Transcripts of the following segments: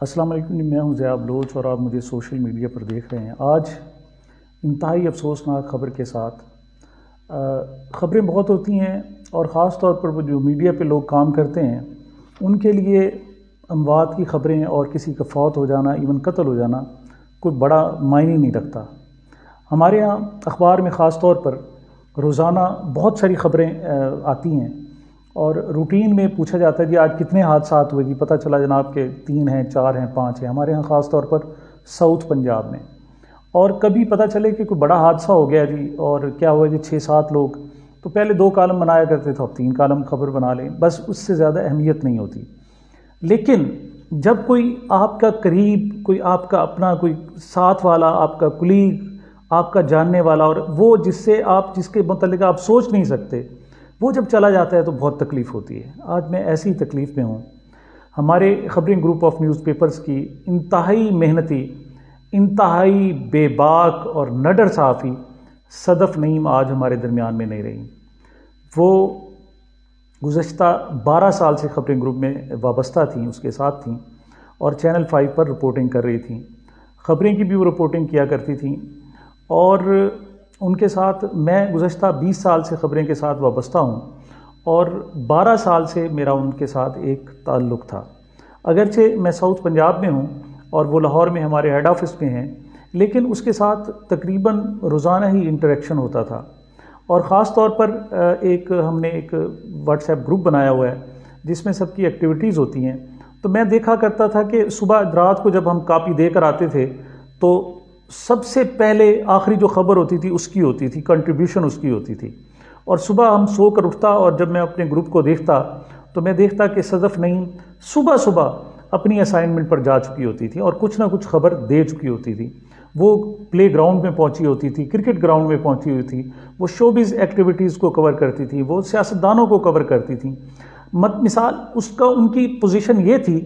السلام علیکم، میں ہوں ضیاء بلوچ اور آپ مجھے سوشل میڈیا پر دیکھ رہے ہیں۔ آج انتہائی افسوسناک خبر کے ساتھ خبریں بہت ہوتی ہیں اور خاص طور پر وہ جو میڈیا پہ لوگ کام کرتے ہیں ان کے لیے اموات کی خبریں اور کسی کا فوت ہو جانا، ایون قتل ہو جانا کوئی بڑا معنی نہیں رکھتا۔ ہمارے ہاں اخبار میں خاص طور پر روزانہ بہت ساری خبریں آتی ہیں اور روٹین میں پوچھا جاتا ہے جی آج کتنے حادثات ہوئے، جی پتہ چلا جناب کہ 3 ہیں، 4 ہیں، 5 ہیں۔ ہمارے ہاں خاص طور پر ساؤتھ پنجاب میں، اور کبھی پتہ چلے کہ کوئی بڑا حادثہ ہو گیا جی اور کیا ہوا جی 6-7 لوگ، تو پہلے 2 کالم بنایا کرتے تھے، اب 3 کالم خبر بنا لیں، بس اس سے زیادہ اہمیت نہیں ہوتی۔ لیکن جب کوئی آپ کا قریب، کوئی آپ کا اپنا، کوئی ساتھ والا، آپ کا کلیگ، آپ کا جاننے والا، اور وہ جس کے متعلق آپ سوچ نہیں سکتے، وہ جب چلا جاتا ہے تو بہت تکلیف ہوتی ہے۔ آج میں ایسی تکلیف میں ہوں۔ ہمارے خبرنگ گروپ آف نیوز پیپرز کی انتہائی محنتی، انتہائی بے باک اور نڈر صحافی صدف نعیم آج ہمارے درمیان میں نہیں رہی۔ وہ گزشتہ 12 سال سے خبرنگ گروپ میں وابستہ تھیں، اس کے ساتھ تھیں اور چینل 5 پر رپورٹنگ کر رہی تھیں۔ خبریں کی بھی وہ رپورٹنگ کیا کرتی تھیں اور ان کے ساتھ میں گزشتہ 20 سال سے خبریں کے ساتھ وابستہ ہوں اور 12 سال سے میرا ان کے ساتھ ایک تعلق تھا۔ اگرچہ میں ساؤتھ پنجاب میں ہوں اور وہ لاہور میں ہمارے ہیڈ آفس میں ہیں، لیکن اس کے ساتھ تقریباً روزانہ ہی انٹریکشن ہوتا تھا۔ اور خاص طور پر ہم نے ایک واٹس ایپ گروپ بنایا ہوا ہے جس میں سب کی ایکٹیویٹیز ہوتی ہیں، تو میں دیکھا کرتا تھا کہ صبح رات کو جب ہم کاپی دے کر آتے تھے تو سب سے پہلے آخری جو خبر ہوتی تھی اس کی ہوتی تھی، کنٹریبیوشن اس کی ہوتی تھی۔ اور صبح ہم سو کر اٹھتا اور جب میں اپنے گروپ کو دیکھتا تو میں دیکھتا کہ صدف نعیم صبح اپنی اسائنمنٹ پر جا چکی ہوتی تھی اور کچھ نہ کچھ خبر دے چکی ہوتی تھی۔ وہ پلے گراؤنڈ میں پہنچی ہوتی تھی، کرکٹ گراؤنڈ میں پہنچی ہوئی تھی، وہ شوبز ایکٹیویٹیز کو کور کرتی تھی، وہ سیاستدانوں کو کور کرتی تھیں۔ مثال ان کی پوزیشن یہ تھی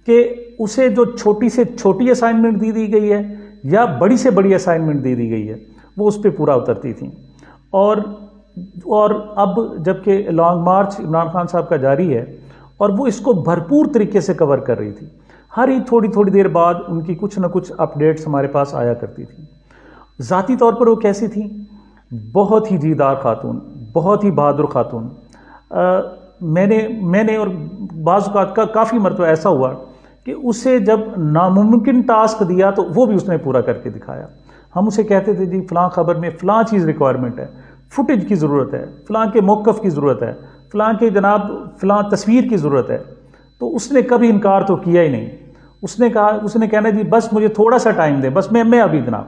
کہ اسے جو چھوٹی سے چھوٹی اسائنمنٹ دی گئی ہے یا بڑی سے بڑی اسائنمنٹ دی گئی ہے وہ اس پہ پورا اترتی تھیں۔ اور اب جبکہ لانگ مارچ عمران خان صاحب کا جاری ہے اور وہ اس کو بھرپور طریقے سے کور کر رہی تھی، ہر ہی تھوڑی دیر بعد ان کی کچھ نہ کچھ اپڈیٹس ہمارے پاس آیا کرتی تھیں۔ ذاتی طور پر وہ کیسی تھیں؟ بہت ہی جیدار خاتون، بہت ہی بہادر خاتون۔ میں نے اور بعض اوقات کا کافی مرتبہ ایسا ہوا کہ اسے جب ناممکن ٹاسک دیا تو وہ بھی اس نے پورا کر کے دکھایا۔ ہم اسے کہتے تھے جی فلاں خبر میں فلاں چیز ریکوائرمنٹ ہے، فوٹیج کی ضرورت ہے، فلاں کے موقف کی ضرورت ہے، فلاں کے جناب فلاں تصویر کی ضرورت ہے، تو اس نے کبھی انکار تو کیا ہی نہیں۔ اس نے کہنا جی بس مجھے تھوڑا سا ٹائم دے، بس میں ابھی جناب،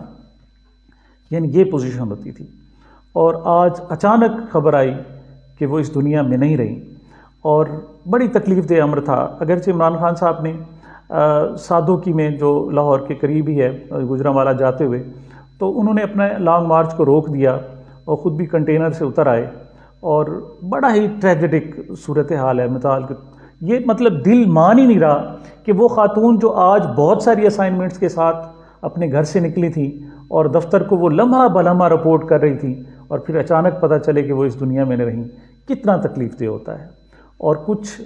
یعنی یہ پوزیشن ہوتی تھی۔ اور آج اچانک خبر آئی کہ وہ اس دنیا میں نہیں رہی اور بڑی تکلیف دہ امر تھا۔ اگرچہ عمران خان صاحب نے سادوکی میں جو لاہور کے قریب ہی ہے گجرانوالہ جاتے ہوئے، تو انہوں نے اپنا لانگ مارچ کو روک دیا اور خود بھی کنٹینر سے اتر آئے، اور بڑا ہی ٹریجڈک صورتحال ہے۔ یہ مطلب دل مان ہی نہیں رہا کہ وہ خاتون جو آج بہت ساری اسائنمنٹس کے ساتھ اپنے گھر سے نکلی تھی اور دفتر کو وہ لمحہ بلمحہ رپورٹ کر رہی تھی، اور پھر اچانک پتہ چلے کہ وہ اس دنیا میں نہ رہیں، کتنا تکلیف دہ ہوتا ہے۔ اور کچھ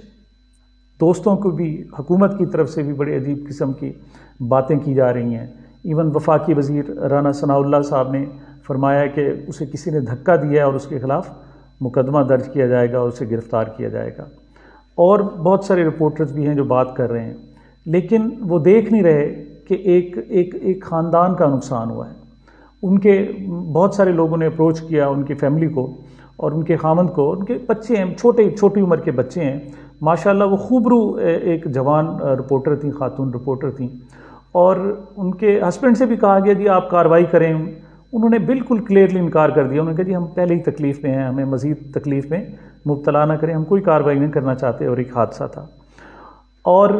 دوستوں کو بھی حکومت کی طرف سے بھی بڑے عجیب قسم کی باتیں کی جا رہی ہیں۔ ایون وفاقی وزیر رانا ثناء اللہ صاحب نے فرمایا کہ اسے کسی نے دھکا دیا ہے اور اس کے خلاف مقدمہ درج کیا جائے گا اور اسے گرفتار کیا جائے گا۔ اور بہت سارے رپورٹرز بھی ہیں جو بات کر رہے ہیں، لیکن وہ دیکھ نہیں رہے کہ ایک خاندان کا نقصان ہوا ہے۔ ان کے بہت سارے لوگوں نے اپروچ کیا ان کی فیملی کو اور ان کے خامند کو، ان کے بچے ہیں، چھوٹی عمر کے بچے ہیں، ماشاءاللہ وہ خوبرو ایک جوان رپورٹر تھیں، خاتون رپورٹر تھیں، اور ان کے ہسبینڈ سے بھی کہا گیا جی آپ کارروائی کریں، انہوں نے بالکل کلیئرلی انکار کر دیا۔ انہوں نے کہا جی ہم پہلے ہی تکلیف میں ہیں، ہمیں مزید تکلیف میں مبتلا نہ کریں، ہم کوئی کارروائی نہیں کرنا چاہتے، اور ایک حادثہ تھا۔ اور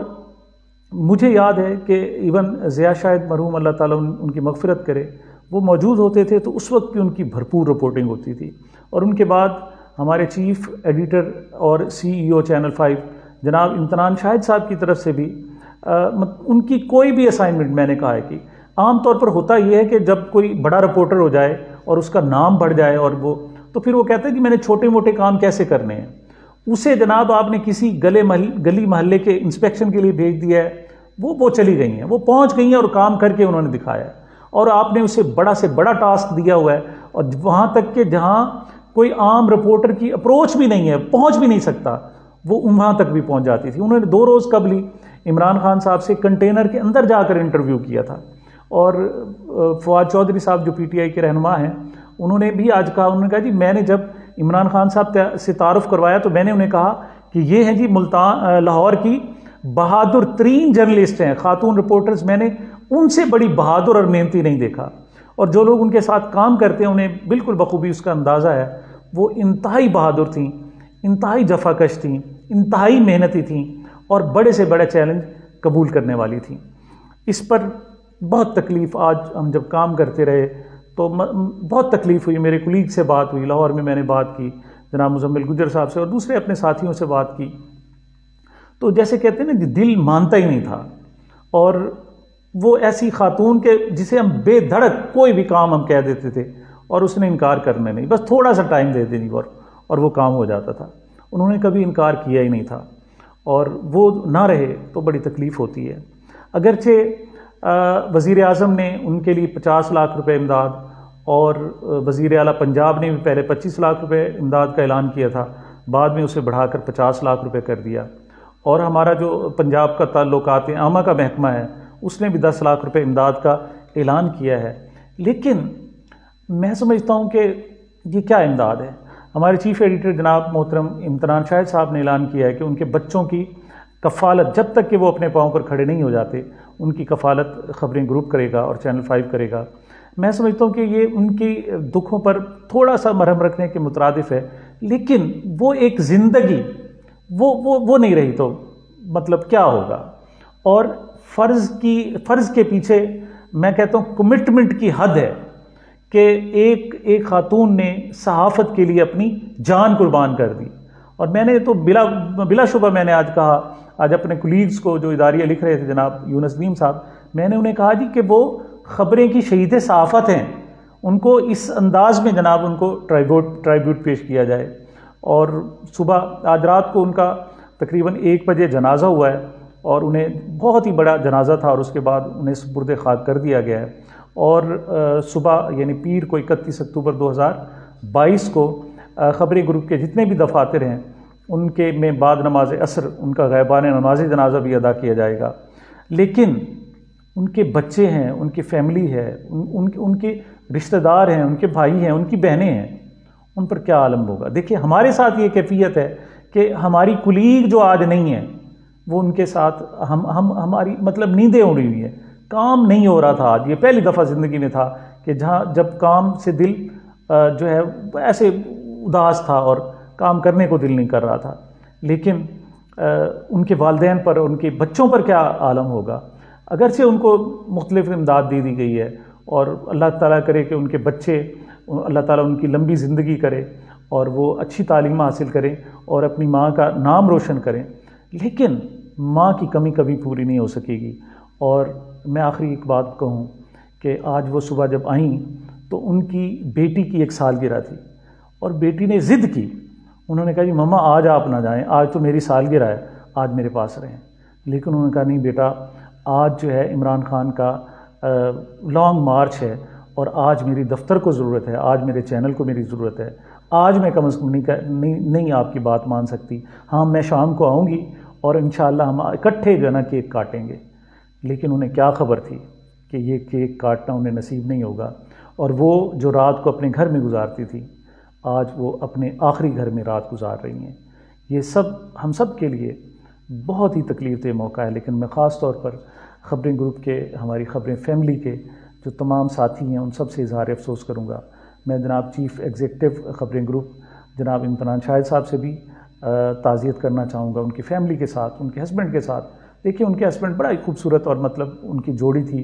مجھے یاد ہے کہ ایون ضیاء شاہد مرحوم اللہ تعالیٰ ان کی مغفرت کرے، وہ موجود ہوتے تھے تو اس وقت بھی ان کی بھرپور رپورٹنگ ہوتی تھی۔ اور ان کے بعد ہمارے چیف ایڈیٹر اور CEO چینل 5 جناب امتنان شاہد صاحب کی طرف سے بھی ان کی کوئی بھی اسائنمنٹ میں نے کہا ہے کہ عام طور پر ہوتا یہ ہے کہ جب کوئی بڑا رپورٹر ہو جائے اور اس کا نام بڑھ جائے اور وہ تو پھر وہ کہتے ہیں کہ میں نے چھوٹے موٹے کام کیسے کرنے ہیں، اسے جناب آپ نے کسی گلی محلے کے انسپیکشن کے لیے بھیج دیا ہے وہ چلی گئی ہیں، وہ پہنچ گئی ہیں اور کام کر کے انہوں نے دکھایا ہے، اور آپ نے اسے بڑا سے بڑا ٹاسک دیا ہوا ہے، اور وہاں تک کہ جہاں کوئی عام رپورٹر کی اپروچ بھی نہیں ہے، پہنچ بھی نہیں سکتا، وہ وہاں تک بھی پہنچ جاتی تھی۔ انہوں نے 2 روز قبل ہی عمران خان صاحب سے کنٹینر کے اندر جا کر انٹرویو کیا تھا، اور فواد چودھری صاحب جو پی ٹی آئی کے رہنما ہیں، انہوں نے بھی آج کہا، انہوں نے کہا جی میں نے جب عمران خان صاحب سے تعارف کروایا تو میں نے انہیں کہا کہ یہ ہیں جی لاہور کی بہادر ترین جرنلسٹ ہیں، خاتون رپورٹرز، میں نے ان سے بڑی بہادر اور محنتی نہیں دیکھا، اور جو لوگ ان کے ساتھ کام کرتے ہیں انہیں بالکل بخوبی اس کا اندازہ ہے، وہ انتہائی بہادر تھیں، انتہائی جفاکش تھیں، انتہائی محنتی تھیں، اور بڑے سے بڑے چیلنج قبول کرنے والی تھیں۔ اس پر بہت تکلیف، آج ہم جب کام کرتے رہے تو بہت تکلیف ہوئی، میرے کولیگ سے بات ہوئی، لاہور میں نے بات کی جناب مزمل گجر صاحب سے اور دوسرے اپنے ساتھیوں سے بات کی، تو جیسے کہتے ہیں نا دل مانتا ہی نہیں تھا، اور وہ ایسی خاتون کے جسے ہم بے دھڑک کوئی بھی کام ہم کہہ دیتے تھے اور اس نے انکار کرنا نہیں، بس تھوڑا سا ٹائم دے دینی اور وہ کام ہو جاتا تھا، انہوں نے کبھی انکار کیا ہی نہیں تھا، اور وہ نہ رہے تو بڑی تکلیف ہوتی ہے۔ اگرچہ وزیر اعظم نے ان کے لیے 50 لاکھ روپے امداد، اور وزیر اعلیٰ پنجاب نے بھی پہلے 25 لاکھ روپے امداد کا اعلان کیا تھا، بعد میں اسے بڑھا کر 50 لاکھ روپے کر دیا، اور ہمارا جو پنجاب کا تعلقات عامہ کا محکمہ ہے اس نے بھی 10 لاکھ روپے امداد کا اعلان کیا ہے۔ لیکن میں سمجھتا ہوں کہ یہ کیا امداد ہے؟ ہمارے چیف ایڈیٹر جناب محترم امتنان شاہد صاحب نے اعلان کیا ہے کہ ان کے بچوں کی کفالت، جب تک کہ وہ اپنے پاؤں پر کھڑے نہیں ہو جاتے، ان کی کفالت خبریں گروپ کرے گا اور چینل 5 کرے گا۔ میں سمجھتا ہوں کہ یہ ان کی دکھوں پر تھوڑا سا مرہم رکھنے کے مترادف ہے، لیکن وہ ایک زندگی وہ نہیں رہی تو مطلب کیا ہوگا؟ اور فرض کے پیچھے میں کہتا ہوں کمٹمنٹ کی حد ہے کہ ایک خاتون نے صحافت کے لیے اپنی جان قربان کر دی، اور میں نے تو بلا شبہ میں نے آج اپنے کولیگز کو جو اداریہ لکھ رہے تھے جناب یونس نیم صاحب، میں نے انہیں کہا جی کہ وہ خبریں کی شہید صحافت ہیں، ان کو اس انداز میں جناب ان کو ٹرائیبیوٹ پیش کیا جائے۔ اور صبح آج رات کو ان کا تقریباً 1 بجے جنازہ ہوا ہے، اور انہیں بہت ہی بڑا جنازہ تھا، اور اس کے بعد انہیں سپرد خاک کر دیا گیا ہے، اور صبح یعنی پیر کو 31 اکتوبر 2022 کو خبری گروپ کے جتنے بھی دفاتر ہیں ان کے میں بعد نماز عصر ان کا غیبانہ نماز جنازہ بھی ادا کیا جائے گا۔ لیکن ان کے بچے ہیں، ان کی فیملی ہے، ان کے رشتہ دار ہیں، ان کے بھائی ہیں، ان کی بہنیں ہیں، ان پر کیا عالم ہوگا؟ دیکھیے ہمارے ساتھ یہ کیفیت ہے کہ ہماری کولیگ جو آج نہیں ہیں وہ ان کے ساتھ ہماری مطلب نیندیں اڑی ہوئی ہیں، کام نہیں ہو رہا تھا۔ آج یہ پہلی دفعہ زندگی میں تھا کہ جب کام سے دل جو ہے ایسے اداس تھا اور کام کرنے کو دل نہیں کر رہا تھا، لیکن ان کے والدین پر، ان کے بچوں پر کیا عالم ہوگا؟ اگرچہ ان کو مختلف امداد دی گئی ہے، اور اللہ تعالیٰ کرے کہ ان کے بچے، اللہ تعالیٰ ان کی لمبی زندگی کرے اور وہ اچھی تعلیم حاصل کریں اور اپنی ماں کا نام روشن کریں، لیکن ماں کی کمی کبھی پوری نہیں ہو سکے گی۔ اور میں آخری ایک بات کہوں کہ آج وہ صبح جب آئیں تو ان کی بیٹی کی 1 سالگرہ تھی، اور بیٹی نے ضد کی، انہوں نے کہا جی مما آج آپ نہ جائیں، آج تو میری سالگرہ ہے، آج میرے پاس رہیں۔ لیکن انہوں نے کہا نہیں بیٹا، آج جو ہے عمران خان کا لانگ مارچ ہے، اور آج میری دفتر کو ضرورت ہے، آج میرے چینل کو میری ضرورت ہے، آج میں کم از کم نہیں آپ کی بات مان سکتی، ہاں میں شام کو آؤں گی اور انشاءاللہ ہم اکٹھے جو ہے نا کیک کاٹیں گے۔ لیکن انہیں کیا خبر تھی کہ یہ کیک کاٹنا انہیں نصیب نہیں ہوگا، اور وہ جو رات کو اپنے گھر میں گزارتی تھی آج وہ اپنے آخری گھر میں رات گزار رہی ہیں۔ یہ سب ہم سب کے لیے بہت ہی تکلیف دہ موقع ہے، لیکن میں خاص طور پر خبریں گروپ کے، ہماری خبریں فیملی کے جو تمام ساتھی ہیں ان سب سے اظہار افسوس کروں گا۔ میں جناب چیف ایگزیکٹو خبریں گروپ جناب امتنان شاہد صاحب سے بھی تعزیت کرنا چاہوں گا، ان کی فیملی کے ساتھ، ان کے ہسبینڈ کے ساتھ۔ دیکھیں ان کے ہسبینڈ بڑا ہی خوبصورت اور مطلب ان کی جوڑی تھی،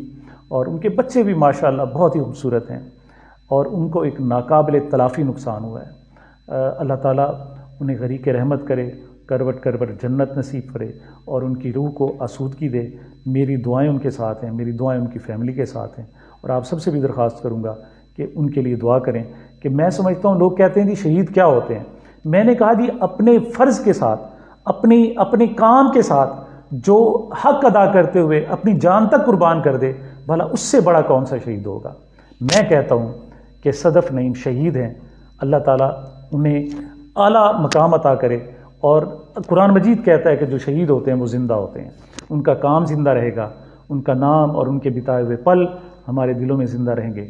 اور ان کے بچے بھی ماشاءاللہ بہت ہی خوبصورت ہیں، اور ان کو ایک ناقابل تلافی نقصان ہوا ہے۔ اللہ تعالیٰ انہیں غریق رحمت کرے، کروٹ جنت نصیب کرے، اور ان کی روح کو آسودگی دے۔ میری دعائیں ان کے ساتھ ہیں، میری دعائیں ان کی فیملی کے ساتھ ہیں، اور آپ سب سے بھی درخواست کروں گا کہ ان کے لیے دعا کریں۔ کہ میں سمجھتا ہوں لوگ کہتے ہیں جی شہید کیا ہوتے ہیں، میں نے کہا جی اپنے فرض کے ساتھ، اپنے کام کے ساتھ جو حق ادا کرتے ہوئے اپنی جان تک قربان کر دے، بھلا اس سے بڑا کون سا شہید ہوگا؟ میں کہتا ہوں کہ صدف نعیم شہید ہیں، اللہ تعالیٰ انہیں اعلیٰ مقام عطا کرے، اور قرآن مجید کہتا ہے کہ جو شہید ہوتے ہیں وہ زندہ ہوتے ہیں، ان کا کام زندہ رہے گا، ان کا نام اور ان کے بتائے ہوئے پل ہمارے دلوں میں زندہ رہیں گے۔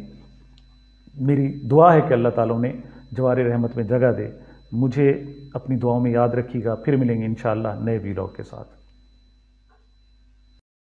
میری دعا ہے کہ اللہ تعالیٰ انہیں جوار رحمت میں جگہ دے۔ مجھے اپنی دعاؤں میں یاد رکھیے گا، پھر ملیں گے انشاءاللہ نئے ویلاگ کے ساتھ۔